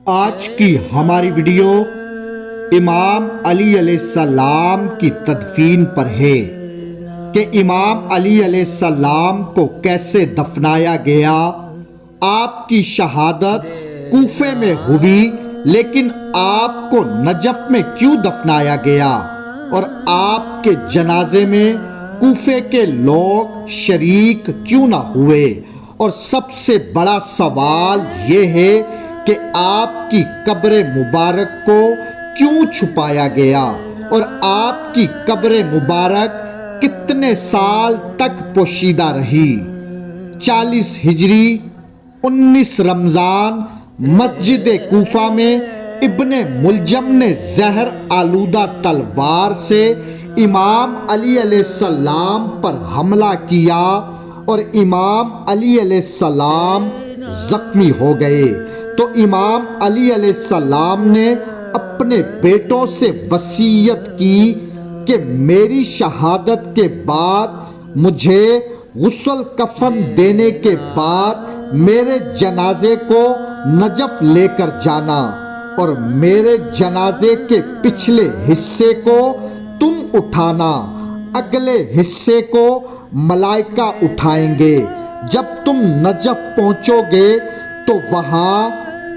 آج کی ہماری ویڈیو امام علی علیہ السلام کی تدفین پر ہے کہ امام علی علیہ السلام کو کیسے دفنایا گیا۔ آپ کی شہادت کوفے میں ہوئی، لیکن آپ کو نجف میں کیوں دفنایا گیا اور آپ کے جنازے میں کوفے کے لوگ شریک کیوں نہ ہوئے؟ اور سب سے بڑا سوال یہ ہے کہ آپ کی قبر مبارک کو کیوں چھپایا گیا اور آپ کی قبر مبارک کتنے سال تک پوشیدہ رہی؟ 40 ہجری 19 رمضان مسجد کوفہ میں ابن ملجم نے زہر آلودہ تلوار سے امام علی علیہ السلام پر حملہ کیا اور امام علی علیہ السلام زخمی ہو گئے۔ تو امام علی علیہ السلام نے اپنے بیٹوں سے وصیت کی کہ میری شہادت کے بعد مجھے غسل کفن دینے کے بعد میرے جنازے کو نجف لے کر جانا اور میرے جنازے کے پچھلے حصے کو تم اٹھانا، اگلے حصے کو ملائکہ اٹھائیں گے۔ جب تم نجف پہنچو گے تو وہاں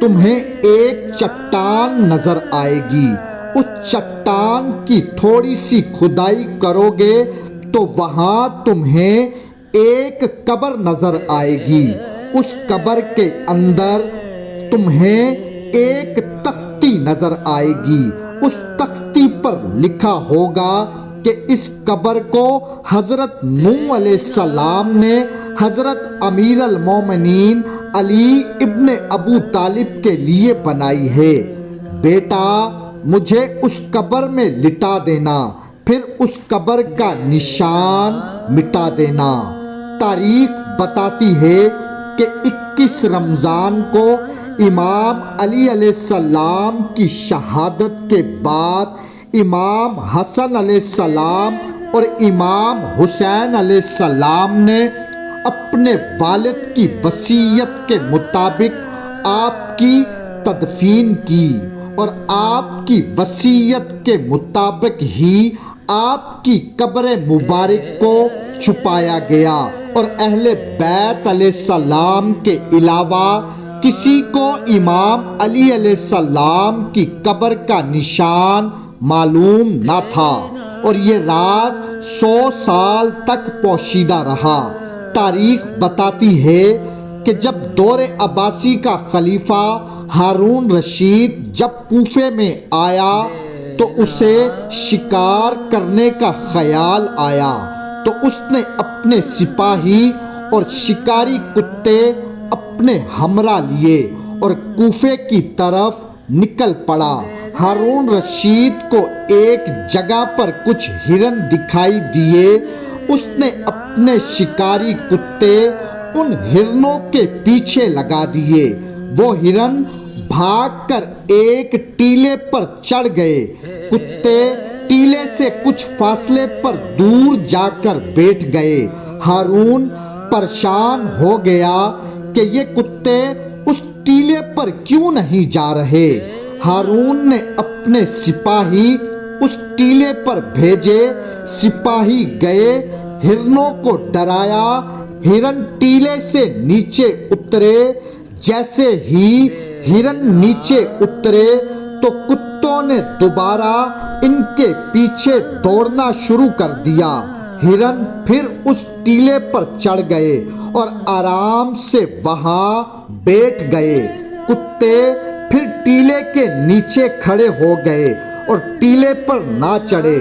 تمہیں ایک چٹان نظر آئے گی۔ اس چٹان کی تھوڑی سی کھدائی کرو گے تو وہاں تمہیں ایک قبر نظر آئے گی۔ اس قبر کے اندر تمہیں ایک تختی نظر آئے گی۔ اس تختی پر لکھا ہوگا کہ اس قبر کو حضرت نوح علیہ السلام نے حضرت امیر المومنین علی ابن ابو طالب کے لیے بنائی ہے۔ بیٹا، مجھے اس قبر میں لٹا دینا، پھر اس قبر کا نشان مٹا دینا۔ تاریخ بتاتی ہے کہ 21 رمضان کو امام علی علیہ السلام کی شہادت کے بعد امام حسن علیہ السلام اور امام حسین علیہ السلام نے اپنے والد کی وصیت کے مطابق آپ کی تدفین کی اور آپ کی وصیت کے مطابق ہی آپ کی قبر مبارک کو چھپایا گیا اور اہل بیت علیہ السلام کے علاوہ کسی کو امام علی علیہ السلام کی قبر کا نشان معلوم نہ تھا اور یہ راز 100 سال تک پوشیدہ رہا۔ تاریخ بتاتی ہے کہ جب دور عباسی کا خلیفہ ہارون رشید جب کوفے میں آیا تو اسے شکار کرنے کا خیال آیا، تو اس نے اپنے سپاہی اور شکاری کتے اپنے ہمراہ لیے اور کوفے کی طرف نکل پڑا۔ ہارون رشید کو ایک جگہ پر کچھ ہرن دکھائی دیے۔ اس نے اپنے شکاری کتے ان ہرنوں کے پیچھے لگا دیے۔ وہ ہرن بھاگ کر ایک ٹیلے پر چڑھ گئے۔ کتے ٹیلے سے کچھ فاصلے پر دور جا کر بیٹھ گئے۔ ہارون پریشان ہو گیا کہ یہ کتے اس ٹیلے پر کیوں نہیں جا رہے۔ ہارون نے اپنے سپاہی اس ٹیلے پر بھیجے۔ سپاہی گئے، ہرنوں کو ڈرایا، ہرن ٹیلے سے نیچے اترے۔ جیسے ہی ہرن نیچے اترے تو کتوں نے دوبارہ ان کے پیچھے دوڑنا شروع کر دیا۔ ہرن پھر اس ٹیلے پر چڑھ گئے اور آرام سے وہاں بیٹھ گئے۔ کتے پھر ٹیلے کے نیچے کھڑے ہو گئے اور ٹیلے پر نہ چڑھے۔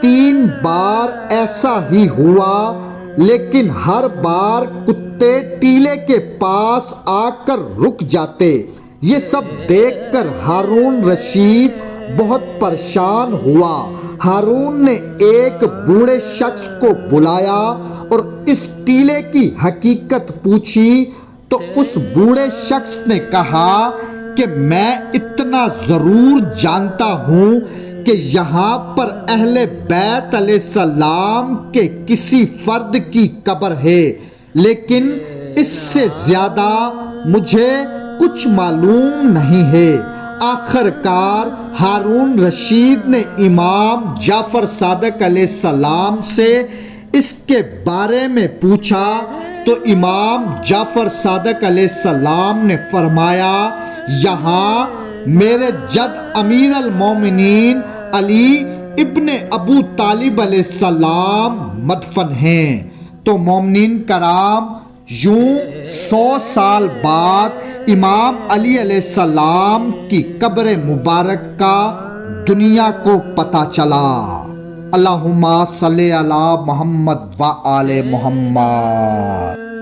3 بار ایسا ہی ہوا، لیکن ہر بار کتے ٹیلے کے پاس آ کر رک جاتے۔ یہ سب دیکھ کر ہارون رشید بہت پریشان ہوا۔ ہارون نے ایک بوڑھے شخص کو بلایا اور اس ٹیلے کی حقیقت پوچھی تو اس بوڑھے شخص نے کہا کہ میں اتنا ضرور جانتا ہوں کہ یہاں پر اہل بیت علیہ السلام کے کسی فرد کی قبر ہے، لیکن اس سے زیادہ مجھے کچھ معلوم نہیں ہے۔ آخر کار ہارون رشید نے امام جعفر صادق علیہ السلام سے اس کے بارے میں پوچھا تو امام جعفر صادق علیہ السلام نے فرمایا، یہاں میرے جد امیر المومنین علی ابن ابو طالب علیہ السلام مدفن ہیں۔ تو مومنین کرام، یوں 100 سال بعد امام علی علیہ السلام کی قبر مبارک کا دنیا کو پتہ چلا۔ اللہم صلی علی محمد و آل محمد۔